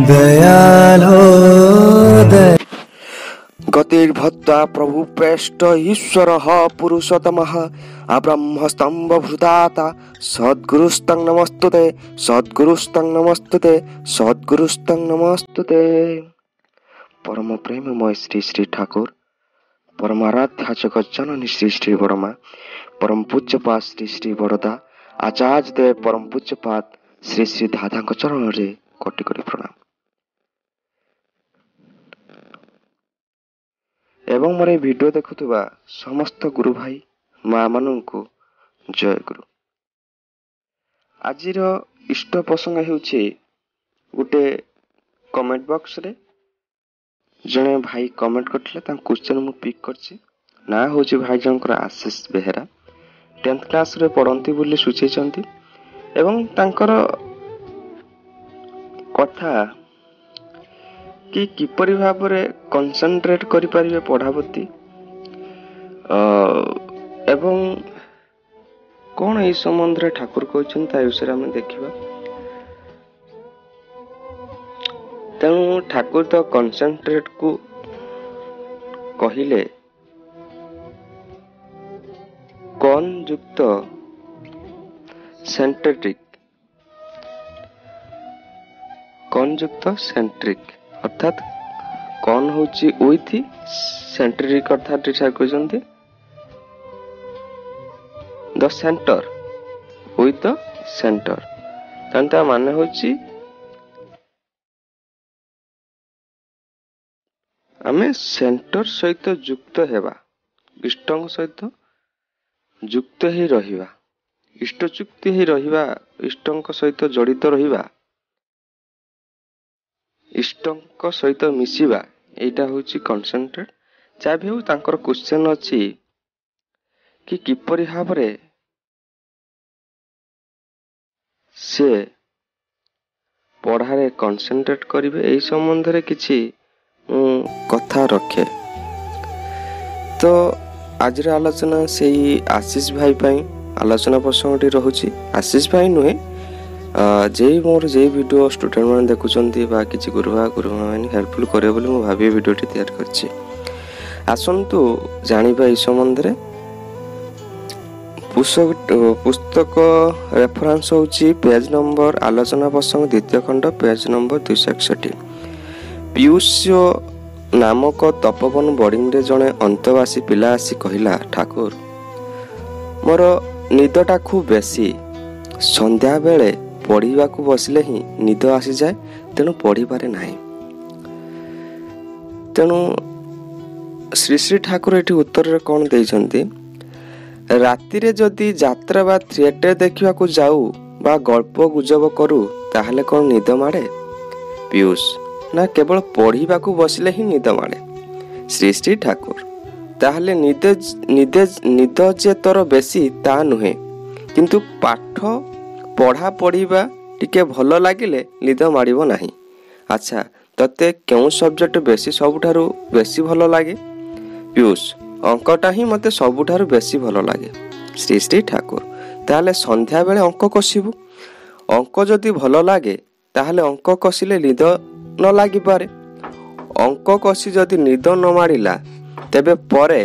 दयालो गतिर्भद्रा प्रभु प्रेष्ठ ईश्वर पुरुषोत्तम ब्रह्मस्तंभभृताता सद्गुरुस्तं नमस्तुते सद्गुरुस्तं नमस्तुते सद्गुरुस्तं नमस्तुते। परम प्रेममय श्री श्री ठाकुर परमाराध्या जगत जननी श्री श्री बड़मा परम पूज्यपाद श्री श्री बड़दा आचार्य देव परम पूज्यपाद श्री श्री दादा चरण रे कोटि कोटि प्रणाम। एवं मोर वीडियो देखुवा समस्त गुरु भाई माँ मानू जय गुरु। आज इष्ट प्रसंग होउछि गोटे कमेंट बॉक्स रे जने भाई कमेंट करथिले ता क्वेश्चन मु पिक करछि। ना होछि भाई जनकर आशीष बेहेरा 10th क्लास रे पढ़ंती बोली सुचेचंती एवं तांकर कथा कि किपरि भाबरे कंसंट्रेट करि परिबे पढ़ावती एवं कोन ए संबंध रे ठाकुर कहछन ता विषय हम देखिबा। तेणु ठाकुर तो कंसंट्रेट को कहिले कौन युक्त सेंट्रिक अर्थात कौन होची विथ सेंट्रिक अर्थात टीचर कहते the centre with the centre तांता माने होची आमे सेंटर सहित युक्त हेबा इष्टंग सहित युक्त ही रहिबा इष्ट चुक्ति ही रहिबा इष्टंक सहित जड़ित रहिबा इष्टंक सहित मिसिबा एटा होची कंसंट्रेट। जा भी हो तांकर क्वेश्चन अछि कि किपरि भाबरे से पढ़ारे कंसंट्रेट करिवे एई संबंध रे किछि कथा रखे। तो आज आलोचना से आशीष भाई पाई आलोचना प्रसंगटी रहुछि। आशीष भाई नुहे जे मोर जे वीडियो स्टूडेंट माने देखुचंती बा किछि गुरुवा माने हेल्पफुल करे बोली मु भाबी वीडियोटी तैयार करछि। आसंतु जानिबा ए संबंध रे पुस्तक रेफरेंस होछि पेज नंबर आलोचना प्रसंग द्वितीय खंड पेज नंबर 261। पीयूष्य नामक तपोवन बोर्डिंग रे जने अंतवासी पिला आसी कहिला ठाकुर मोर निदटा खूब बेसी संध्या बेले पढ़िबा को बसले ही निद आसी जाए तेणु पढ़ी पारे नाही। तेणु श्री श्री ठाकुर एठी उत्तर रे कोन देइछंती राति रे जदी यात्रा बा थिएटर देखिबा को जाऊ बा गल्प गुजब करू ताहले कोन निद माडे पीयूष ना केवल पढ़िबा को बसले ही निद माडे। श्री श्री ठाकुर ताहले निद जे तोर बेसी ता नुहे किंतु पाठ पढ़ा पढ़िबा टिके भलो लागिले निद माडिबो नाही। अच्छा तते केउ सब्जेक्ट बेसी सबुठारु बेसी भलो लागे पीयूष अंकटा ही मते सबुठारु बेसी भलो लागे। श्री श्री ठाकुर ताहले संध्या बेले अंक कसिबु अंक जदी भलो लागे ताहले अंक कसिले निद न लागि पारे अंक कसी जदी निद न माडिला तेबे परे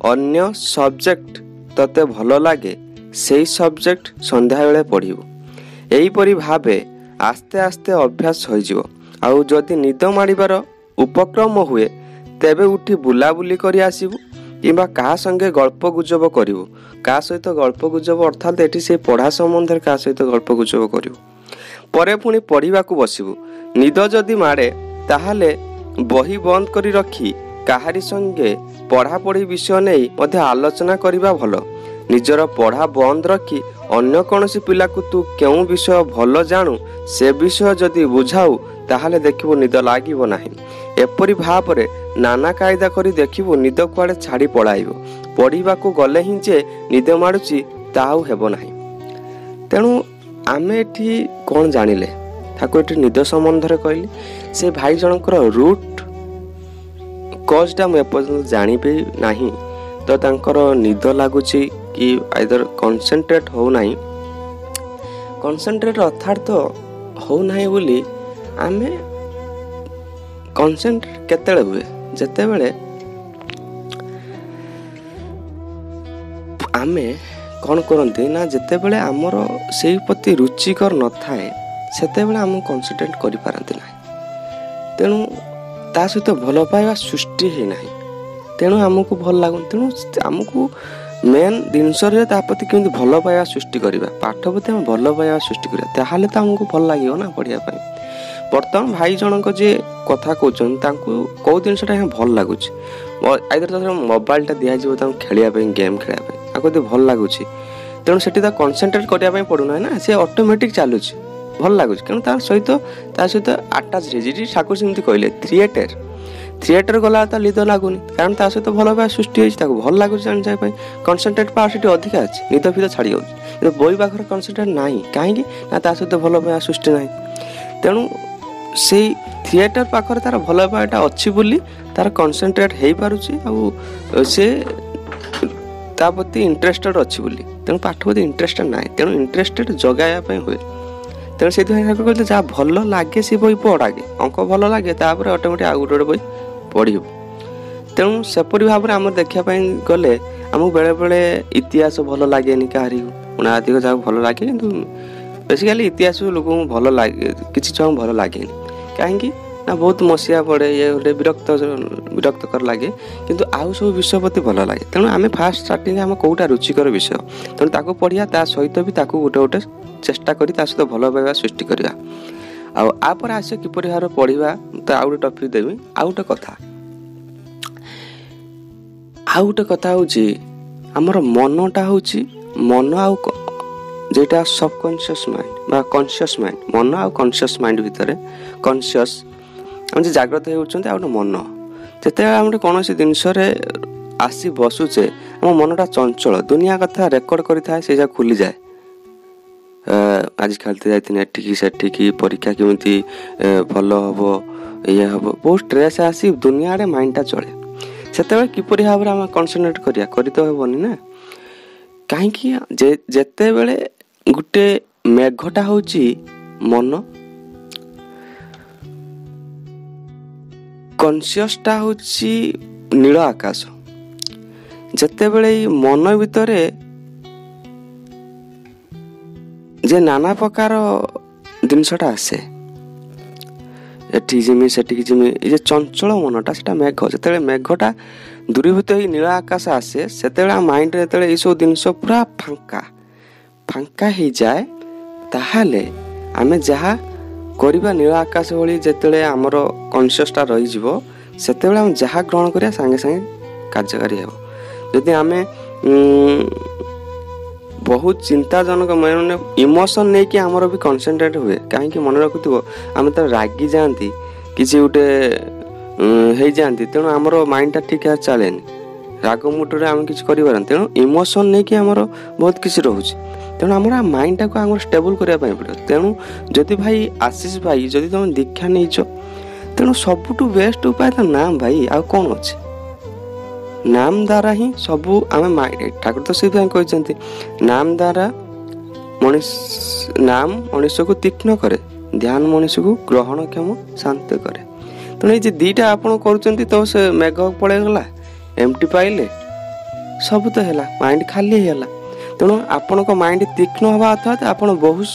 अन्य सब्जेक्ट तते भलो लागे सेही सब्जेक्ट संध्या बेले पढ़िबु। एही परि भाबे आस्ते आस्ते अभ्यास होई जिवो। आउ जदी निद माडिबार उपक्रम हुए तेबे उठी बुलाबुली करी आसीबु किबा का संगे गल्प गुजब करिवु का सहित गल्प गुजब अर्थात एठी से पढ़ा संबंध का सहित गल्प गुजब करिवु परे पुणी पढ़िबा को बसिबु। निद जदी माडे ताहाले बही बंद करी रखी काहारी संगे पढ़ा पढ़ी विषय नहीं मध्य आलोचना करिबा भलो। निजर पढ़ा बंद रखी अन्य कोनोसी पिला को तू केउ विषय भलो जानू से विषय जदी बुझाऊ ताहाले देखिबो निद लागिबो नाही। एपरि भाबरे नाना कायदा करी देखिबो निद कुआडे छाड़ी पळाइबो पढ़िबा को गले ही जे निद माडुची ताऊ हेबो नाही। तेणु आमे एठी कोन जानिले ठाकुर एठी निद संबंध रे कहली से भाई जनकर रूट कॉजटा मैं पर्यंत जानी पे नहीं तो तांकर निद लागुची कि आइदर कंसंट्रेट हो नहीं कंसंट्रेट अर्थात तो हो नहीं बोली आमे कन्सेंट्रेट केतेबेले हुए जेतेबेले आमे कौन करती ना जितेबले आमर से प्रति रुचिकर न थाए सेतेबेले आम कन्सेंट्रेट कर पारती ना तेणु ता सहित भल पाइबा सृष्टि है ना तेणु आमको भल लगुन तेणु आमको मेन जिनस प्रति केमी भल पाइबा सृष्टि करवा पाठ प्रति आम भल पाइबा सृष्टि करा ताहले तो आमको भल लगे ना पढ़िया बर्तमान भाई जनक जे कथा कहते कौ जिनसा भल लगुच आइदर मोबाइलटा दिज्व खेलने गेम खेलने आपको भल लगुच तेणु से कन्सेंट्रेट करने पड़ूना ना सी ऑटोमेटिक चलुच भल लगुच क्यों सहित आटाच ठाकुर सेमती कहले थिएटर गला तो निद लगुनि कारण ता सहित भल पाइबा सृष्टि होती भल लगुच जानापी कन्सेंट्रेट पावर से अधिका अच्छे निद फिद छाड़ी जाऊँगी बही पाखर कन्सेंट्रेट ना कहीं ना सहित भल पाइबा सृष्टि ना तेणु से थिएटर पाखर तार भल पाइबाटा अच्छी बोली तार कन्सेंट्रेट हो पारुछि आ से ता प्रति इंटरेस्टेड अच्छी बोली तेणु पाठ प्रति इंटरेस्टेड ना तेणु इंटरेस्टेड जगाइवाई हुए तेणु से कहते जहाँ भल लगे सी बही पढ़ आगे अंक भल लगे तापर ऑटोमेटिक आउ गोटे बही पढ़ तेणु सेपरी भाव में आम देखापी गले आमको बेले बेले इतिहास भल लगे कहारी गुणाधिक जहाँ भल लगे कि बेसिकाली इतिहास लोक भल लगे किसी छुआ भल लगे कहीं ना बहुत मसीहा पड़े ये गोटे विरक्तकर लगे किंतु आउ सब विषय प्रति भल लगे तेणु आम फास्ट स्टार्टिंग आम कौटा रुचिकर विषय तेणु ताको पढ़िया ता सहित भी ताको गोटे गोटे चेष्टा करी ता सहित भल पाइबा सृष्टि करवा आपर आस किपरि भाव पढ़ा तो आउ गोटे टपिक देवी आउ गोटे कथा हूँ आमर मनटा हूँ मन आउ जेटा सबकनसीयस माइंड बा कनसीयस माइंड मन आउ कनसीयस माइंड भितर कनसीयस आम जाग्रत होती आ मन जिते आम कौन जिनस आसी बसुचे आम मनटा चंचल दुनिया कथा रेकर्ड करें से खुली जाए आज खेलते जाठी सेठी परीक्षा केमी भल हम ये हम बहुत स्ट्रेस आसी दुनिया आड़े माइंडटा चले से किपरि भाव में आम कन्सेंट्रेट कर तो हेबनी ना कहीं जेते बेले गोटे मेघटा हूँ मन कनसीयसटा हूँ नील आकाश जेते बेले मन भितर जे नाना प्रकार जिनसटा आसे एठी जिमी सेठी जिमी ये चंचल मनटा सेटा मेघ जेते मेघटा दूरीभूत ही नील आकाश आसे से माइंड जो ये सब जिनस पूरा फांका फांका हो जाए ताहले आमे जहाँ करवा नील आकाश भली जिते आमर कनसीयसटा रही से आम जहाँ ग्रहण करिया सांगे सांगे कार्यकारी हो जदि आमे बहुत चिंताजनक मैंने इमोशन नहीं कि आमर भी कन्सेंट्रेट हुए कहीं मन रखुव आम तो रागी जाती किसी गोटे हो जाती तेणु आमर माइंडटा ठीक है चले राग मुटरे आम कि तेणु इमोशन नहीं कि आमर बहुत किसी रोचे तेणु आम माइंडटा को आम स्टेबल करने पड़े तेणु जदि भाई आशीष भाई जदि तुम दीक्षा नहीं तेणु सबुठु बेस्ट उपाय तो नाम भाई आ कौन अच्छे नाम द्वारा ही सबू आम ठाकुर तो से कहते नाम द्वारा नाम मनुष्य को तीक्ष्ण करे ध्यान मनुष्य को ग्रहणक्षम शांत करे तेणु ये दीटा आपड़ कर तो से मेघ पड़ेगला एमटी पाइले सब तो है माइंड खाली है तेणु आपण माइंड तीक्ष्ण हवा अर्थात आप बहुत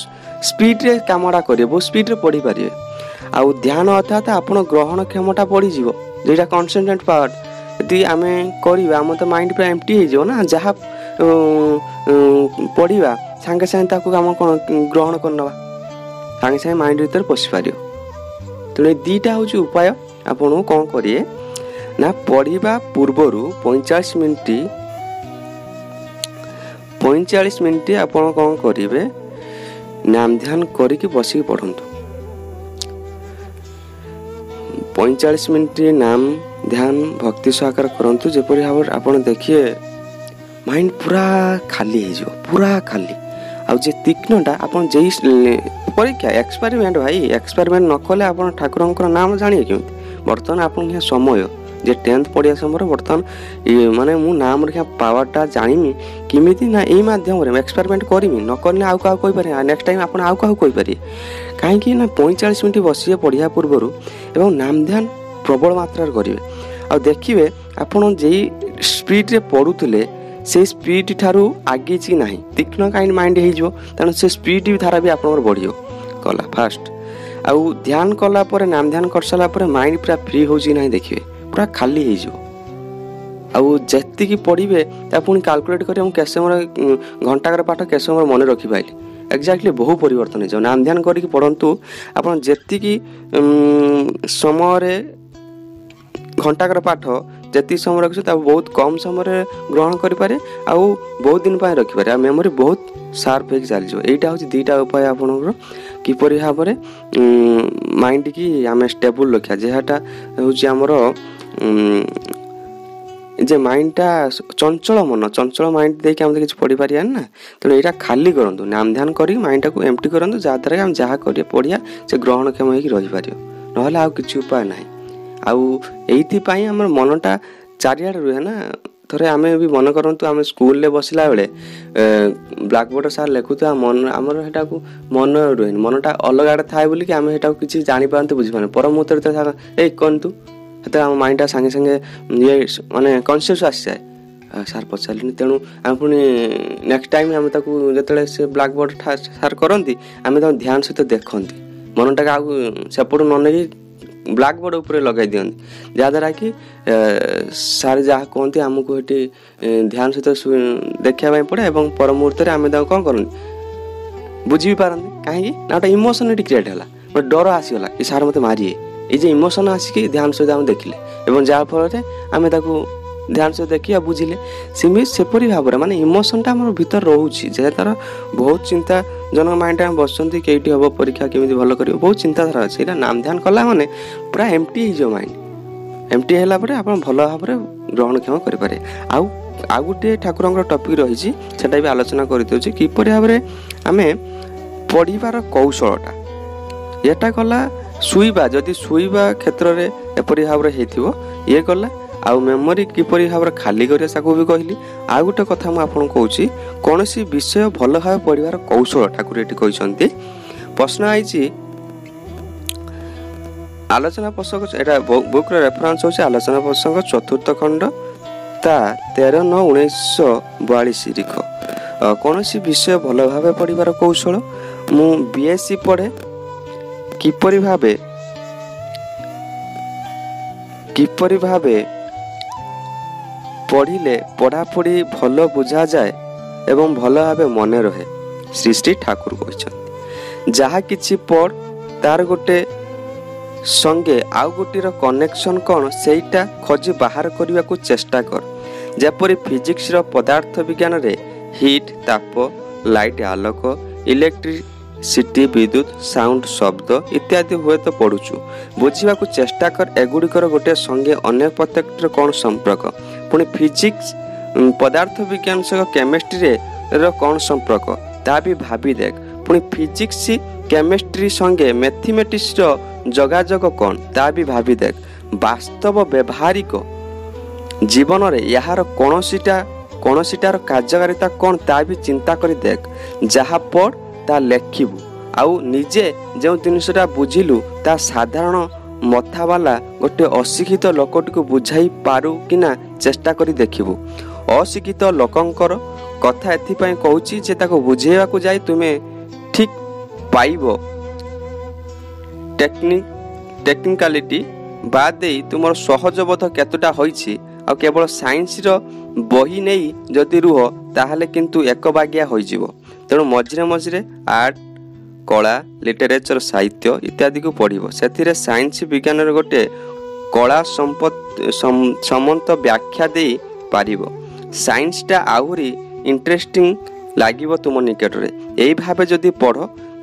स्पीड्रे कामटा करेंगे बहुत स्पीड्रे पढ़ी पारे आउ ध्यान अर्थात आप ग्रहण क्षमता बढ़ीज जोटा कन्सेंट्रेट पावर यदि आम करवा आम तो माइंड पूरा एमटी हो ना जहाँ पढ़ा सांगे सांगे आम कौन ग्रहण करना सांगे सांगे माइंड भीतर पशि पार तेणु दीटा हूँ उपाय आपन कौन करिए ना पढ़ा पूर्वर 45 मिनिट आपन कौन करेंगे नाम ध्यान करके बसिक पढ़ु 45 मिनिट नाम ध्यान भक्ति सहकार करंतु जेपरि भाव आप देखिए माइंड पूरा खाली हो पूरा खाली आउ जे तीक्ष्णटा आप परीक्षा एक्सपेरिमेंट भाई एक्सपेरिमेंट न कले आप ठाकुर नाम जानिए केमी बर्तमान आप समय जे 10th पढ़िया समय बर्तमान माने मु नाम रखा पावरटा जानिमी किमिति ना एई माध्यम रे एक्सपेरिमेंट करमी न करले आउ का कोइ पारे नेक्स्ट टाइम आपण आउ का कोइ पारे काहे ना 45 मिनिट बसिए पढ़िया पूर्वरु एवं नाम ध्यान प्रबल मात्रा करिवे आ देखिवे आपण जेई स्पीड रे पढुतले से स्पीड ठारू आगे ची नाही तीक्ष्ण काइंड माइंड हे जो तन से स्पीड भी धारा भी आपनर बढ़ियो कला फास्ट आउ ध्यान कला पर नाम ध्यान कर साला पर माइंड पूरा फ्री हो जी नाही देखिवे पूरा खाली हे जो आउ जेति की पढिबे ता पुनी कैलकुलेट करी हम कैसे मोर घंटा कर पाठ कैसे मोर मन रखि पाइली एक्जाक्टली बहु परिवर्तन हे जो नाम ध्यान करी कि पढंतु आपन जेति की समय रे घंटा कर पाठ जति समय रखु ता बहुत कम समय ग्रहण करि पारे आउ बहुत दिन पाए रखि पारे आ मेमोरी बहुत शार्प हे चल जो एटा होची दीटा उपाय आपनकर कि परि भाबरे माइंड की आमे स्टेबल रखिया जेहाटा होची हमर जे माइंडटा चंचल माइंड देके हम किछ पढ़ी पारिया ना तो एटा खाली करंतु नाम ध्यान करी माइंडटा को एम्प्टी करंतु जा द्वारा हम जहा करिया पढ़िया से ग्रहण क्षम हे कि रहि पारियो नहले आ किछ उपाय नाही आउ एइथि पई हमर मनटा चारियाड रुहे ना थरे आमे भी मन करंतु आमे स्कूल ले बसिला बेले ब्लैक बोर्ड सार लेखुता मन हमर हेटा को मन रुहे मनटा अलग आडे थाए बोली कि आमे हेटा को किछ जानि पारंते बुझि पाने पर मुतर त ए कोन तू हेता हम माइंडटा संगे संगे ये माने कॉन्शियस आसी जाए सार पचारलिनी तेणु आम पुणी नेक्स्ट टाइम आम ताकू जतले से ब्लैक बोर्ड सार करती आम ध्यान सहित देखती मनटा आगु सेपटू न नहीं ब्लैक बोर्ड ऊपर लगे दिखती जहाँद्वारा कि सार जहाँ कहते आमको ये ध्यान सहित देखा पड़े और पर मुहूर्त आम कौन करनी बुझी भी पारती कहीं गोटे इमोशन ये क्रिएट है गोटे डर आसीगला कि सार मत मारिए ये इमोशन आसिक ध्यान सहित आम देखिले और जहाँफल आम ध्यान सहित देखिए बुझिले सेमि सेपरी भाव में माने इमोशनटा आम भीतर रोचे जे तार बहुत चिंता जनक माइंड में बसती कईटी हम परीक्षा केमी भल कर बहुत चिंताधारा अच्छे नाम ध्यान कला माने पूरा एम्प्टी हो माइंड एम्प्टी है आप भल भाव ग्रहण क्षम करें आउ गोटे ठाकुर टपिक रही भी आलोचना करदे किपर भाव में आम पढ़ार कौशलटा एटा कला शुइबा जदि शुइबा क्षेत्र में एपरी भाव ये गला आउ मेमोरी किपरि भाव खाली करिया साकू भी कहली आ गोटे कथा मु आपन कहूची कोनोसी विषय भल भाव पढ़िबार कौशल ठाकुर एटी कहिसंती प्रश्न आइची आलोचना पुस्तक एटा बुक रे रेफरेंस होची आलोचना पुस्तक चतुर्थ खंड ता 13/9/1942 लिख कोनोसी विषय भल भाव पढ़िबार कौशल मु बीएससी पढ़े किपरि भावे पढ़िले पढ़ापढ़ी भल बुझा जाए एवं भल भाव मन रहे श्री श्री ठाकुर कहते जहाँ किछि पढ़ तार गोटे संगे आउ गोटीर कनेक्शन कौन सेटा खोजी बाहर करने को चेष्टा कर जेपरी फिजिक्स रो पदार्थ विज्ञान रे हीट ताप लाइट आलोक इलेक्ट्रिसिटी विद्युत साउंड शब्द इत्यादि हुए तो पढ़ुचु बुझा चेष्टा कर एगुड़िकर गोटे संगे अन्य प्रत्येक कौन संपर्क पुणी फिजिक्स पदार्थ विज्ञान सह केमिस्ट्री रो कौन संपर्क ता भी भाभी देख पुणी फिजिक्स केमिस्ट्री संगे मैथमेटिक्स रो जोगाजोग कौन ता भी भाभी देख वास्तव व्यवहारिक जीवन रे यार कौनसीटार कार्यकारिता कौन ता भी चिंता करी देख जहाँ पढ़ ता लेखिबू आउ निजे जो जिनसटा बुझिलु ता साधारण मथावाला गोटे अशिक्षित लोकटी को बुझाई पारू कि ना चेष्टा करी देखिबू अशिक्षित लोकंकर कथा एथिपाई कहूची जे ताको बुझेवा को जाई तुमे ठीक पाइबो टेक्निकालिटी बाद दे तुमर सहज बोध केतुटा होईछि आ केवल साइंस रो बही नहीं जदि रुह ताहले किंतु एक बागिया होई जिवो तेणु मझिरे मझिरे आर्ट कला लिटरेचर साहित्य इत्यादि को पढ़िबो सेथिरे साइंस विज्ञान रे गोटे कला समंत व्याख्या दे पारिबो साइंसटा आहुरी इंटरेस्टिंग लागिबो तुम निकट रे एई भाबे जदि पढ़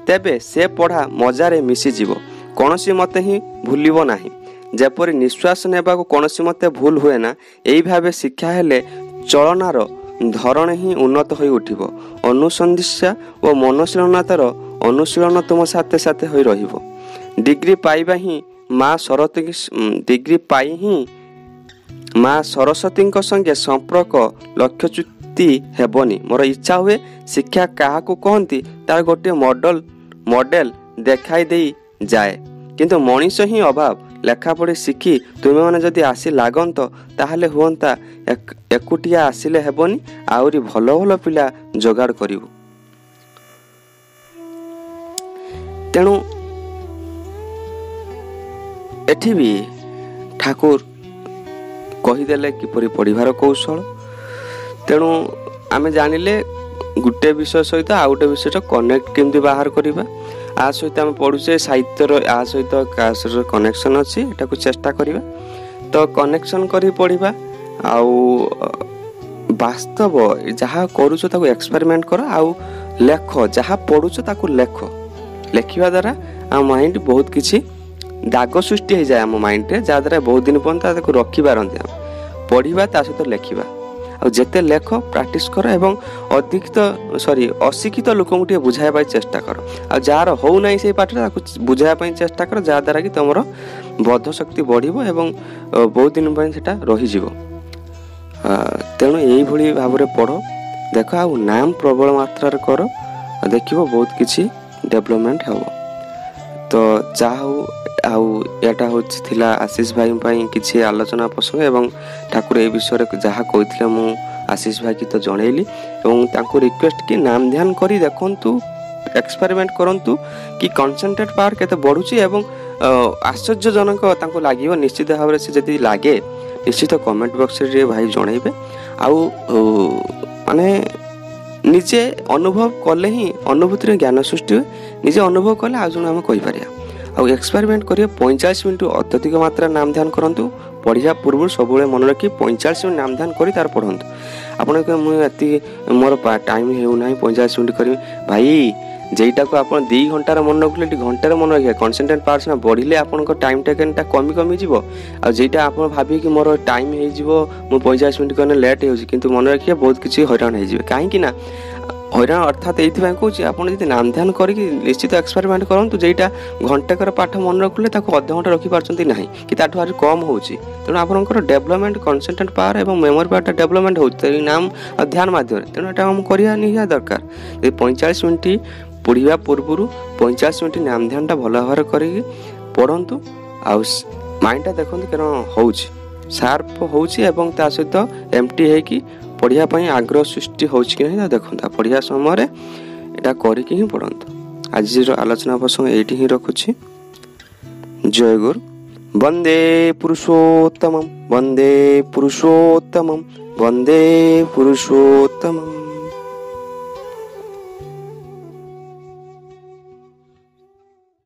तेबे से पढ़ा मजारे मिसी जिवो कोनोसी मते ही भूलिबो नाही जेपरि निश्वास नेबा को कोनोसी मते भूल हुए ना एई भाबे शिक्षा हेले चलनार धरण ही उन्नत होई उठिबो अनुसंधित्सा और मनशीलनतार अनुशीलन तुम साथे साथे होई रहिबो डिग्री पाइबा ही माँ सरस्वती डिग्री पाई ही ମା ସରସ୍ୱତୀଙ୍କ ସଙ୍ଗେ ସମ୍ପର୍କ ଲକ୍ଷ୍ୟଚ୍ୟୁତି ହେବନି। ମୋର ଇଚ୍ଛା ହୁଏ ଶିକ୍ଷା କାହାକୁ କହନ୍ତି ତାର ଗୋଟିଏ ମଡେଲ ଦେଖାଇ ଦେଇ ଯାଏ। କିନ୍ତୁ ମଣିଷ ହିଁ ଅଭାବ। ଲେଖାପଢ଼ି ଶିଖି ତୁମେମାନେ ଯଦି ଆସି ଲାଗନ୍ତ ତାହେଲେ ହୁଅନ୍ତା। ଏକୁଟିଆ ଆସିଲେ ହେବନି, ଆହୁରି ଭଲ ଭଲ ପିଲା ଯୋଗାଡ଼ କରିବୁ। ତେଣୁ ଏଠି ବି ଠାକୁର କହିଦେଲେ କିପରି ପଢ଼ିବାର କୌଶଳ। ତେଣୁ ଆମେ ଜାଣିଲେ ଗୋଟେ ବିଷୟ ସହିତ ଆଉ ଗୋଟେ ବିଷୟର କନେକ୍ଟ କେମିତି ବାହାର କରିବା। ଆ ସହିତ ଆମେ ପଢ଼ୁଛେ ସାହିତ୍ୟର, ଆ ସହିତ କାହାର କନେକ୍ସନ୍ ଅଛି, ଏଟାକୁ ଚେଷ୍ଟା କରିବା। ତ କନେକ୍ସନ୍ କରି ପଢ଼ିବା। ଆଉ ବାସ୍ତବ ଯାହା କରୁଛ ତାକୁ ଏକ୍ସପେରିମେଣ୍ଟ କର, ଆଉ ଲେଖ, ଯାହା ପଢ଼ୁଛ ତାକୁ ଲେଖ। ଲେଖିବା ଦ୍ୱାରା ଆମ ମାଇଣ୍ଡ ବହୁତ କିଛି ଦାଗ ସୃଷ୍ଟି ହେଇଯାଏ ଆମ ମାଇଣ୍ଡରେ, ଯାହାଦ୍ୱାରା ବହୁତ ଦିନ ପର୍ଯ୍ୟନ୍ତ ତାକୁ ରଖିପାରନ୍ତି। ଆମେ ପଢ଼ିବା ତା ସହିତ ଲେଖିବା। ଆଉ ଯେତେ ଲେଖ, ପ୍ରାକ୍ଟିସ୍ କର ଏବଂ ଅଶିକ୍ଷିତ ଲୋକଙ୍କୁ ଟିକେ ବୁଝାଇବା ପାଇଁ ଚେଷ୍ଟା କର। ଆଉ ଯାହାର ହେଉନାହିଁ ସେଇ ପାଠରେ ତାକୁ ବୁଝାଇବା ପାଇଁ ଚେଷ୍ଟା କର, ଯାହାଦ୍ୱାରା କି ତୁମର ବୋଧ ଶକ୍ତି ବଢ଼ିବ ଏବଂ ବହୁତ ଦିନ ପାଇଁ ସେଟା ରହିଯିବ। ତେଣୁ ଏଇଭଳି ଭାବରେ ପଢ଼, ଦେଖ, ଆଉ ନାମ ପ୍ରବଳ ମାତ୍ରାରେ କର, ଦେଖିବ ବହୁତ କିଛି ଡେଭଲପମେଣ୍ଟ ହେବ। ତ ଯାହା ହଉ, ଆଉ ଏଇଟା ଥିଲା ଆଶିଷ ଭାଇ ପାଇଁ କିଛି ଆଲୋଚନା ପ୍ରସଙ୍ଗ ଏବଂ ଠାକୁର ଏ ବିଷୟରେ ଯାହା କହିଥିଲେ ମୁଁ ଆଶିଷ ଭାଇକି ତ ଜଣେଇଲି ଏବଂ ତାଙ୍କୁ ରିକ୍ୱେଷ୍ଟ କି ନାମ ଧ୍ୟାନ କରି ଦେଖନ୍ତୁ, ଏକ୍ସପେରିମେଣ୍ଟ କରନ୍ତୁ କି କନସେନ୍ଟ୍ରେଟ୍ ପାୱାର କେତେ ବଢ଼ୁଛି ଏବଂ ଆଶ୍ଚର୍ଯ୍ୟଜନକ ତାଙ୍କୁ ଲାଗିବ। ନିଶ୍ଚିତ ଭାବରେ ସେ ଯଦି ଲାଗେ ନିଶ୍ଚିତ କମେଣ୍ଟ ବକ୍ସରେ ଭାଇ ଜଣେଇବେ। ଆଉ ମାନେ ନିଜେ ଅନୁଭବ କଲେ ହିଁ ଅନୁଭୂତିରେ ଜ୍ଞାନ ସୃଷ୍ଟି ହୁଏ। ନିଜେ ଅନୁଭବ କଲେ ଆଉ ଜଣେ ଆମେ କହିପାରିବା। ଆଉ ଏକ୍ସପେରିମେଣ୍ଟ କରିବେ। 45 ମିନିଟ୍ ଅତ୍ୟଧିକ ମାତ୍ରାରେ ନାମ ଧ୍ୟାନ କରନ୍ତୁ। ପଢ଼ିବା ପୂର୍ବରୁ ସବୁବେଳେ ମନେ ରଖି 45 ମିନିଟ୍ ନାମ ଧ୍ୟାନ କରି ତାର ପଢ଼ନ୍ତୁ। ଆପଣ ମୁଁ ଏତିକି ମୋର ଟାଇମ୍ ହେଉନାହିଁ 45 ମିନିଟ୍ କରିବି, ଭାଇ যেইটাକୁ ଆପଣ 2 ଘଣ୍ଟାର ମନେ ରଖିଲେ ଏଠି ଘଣ୍ଟାରେ ମନେ ରଖିବେ। କନସେନ୍ଟ୍ରେଟ୍ ପାୱାର ସିନା ବଢ଼ିଲେ ଆପଣଙ୍କ ଟାଇମ୍ ଟେକେନ୍ଟା କମିଯିବ। ଆଉ ଯେଇଟା ଆପଣ ଭାବିବେ କି ମୋର ଟାଇମ୍ ହେଇଯିବ, ମୁଁ 45 ମିନିଟ୍ କଲେ ଲେଟ୍ ହେଉଛି, କିନ୍ତୁ ମନେ ରଖିବେ ବହୁତ କିଛି ହଇରାଣ ହେଇଯିବେ। କାହିଁକି ନା ହଇରାଣ ଅର୍ଥାତ୍ ଏଇଥିପାଇଁ କହୁଛି, ଆପଣ ଯଦି ନାମ ଧ୍ୟାନ କରିକି ନିଶ୍ଚିତ ଏକ୍ସପେରିମେଣ୍ଟ କରନ୍ତୁ। ଯେଇଟା ଘଣ୍ଟାକର ପାଠ ମନେ ରଖିଲେ ତାକୁ ଅଧଘଣ୍ଟା ରଖିପାରୁଛନ୍ତି ନାହିଁ କି ତାଠୁ ଆହୁରି କମ୍ ହେଉଛି। ତେଣୁ ଆପଣଙ୍କର ଡେଭଲପମେଣ୍ଟ, କନସେନ୍ଟ୍ରେଟ୍ ପାୱାର ଏବଂ ମେମୋରି ପାୱାରଟା ଡେଭଲପମେଣ୍ଟ ହେଉଛି ଏଇ ନାମ ଆଉ ଧ୍ୟାନ ମାଧ୍ୟମରେ। ତେଣୁ ଏଇଟା ଆମେ କରିବା ନିହାତି ଦରକାର। ଯଦି 45 ମିନିଟ୍ ପଢ଼ିବା ପୂର୍ବରୁ 45 ମିନିଟ୍ ନାମ ଧ୍ୟାନଟା ଭଲ ଭାବରେ କରିକି ପଢ଼ନ୍ତୁ। ଆଉ ମାଇଣ୍ଡଟା ଦେଖନ୍ତୁ କେନ ହେଉଛି, ସାର୍ପ ହେଉଛି ଏବଂ ତା ସହିତ ଏମ୍ପ୍ଟି ହେଇକି ପଢ଼ିବା ପାଇଁ ଆଗ୍ରହ ସୃଷ୍ଟି ହେଉଛି କି ନାହିଁ ତା ଦେଖନ୍ତୁ। ଆଉ ପଢ଼ିବା ସମୟରେ ଏଇଟା କରିକି ହିଁ ପଢ଼ନ୍ତୁ। ଆଜିର ଆଲୋଚନା ପ୍ରସଙ୍ଗ ଏଇଠି ହିଁ ରଖୁଛି। ଜୟ ଗୁରୁ। ବନ୍ଦେ ପୁରୁଷୋତ୍ତମମ୍, ବନ୍ଦେ ପୁରୁଷୋତ୍ତମମ୍, ବନ୍ଦେ ପୁରୁଷୋତ୍ତମମ୍।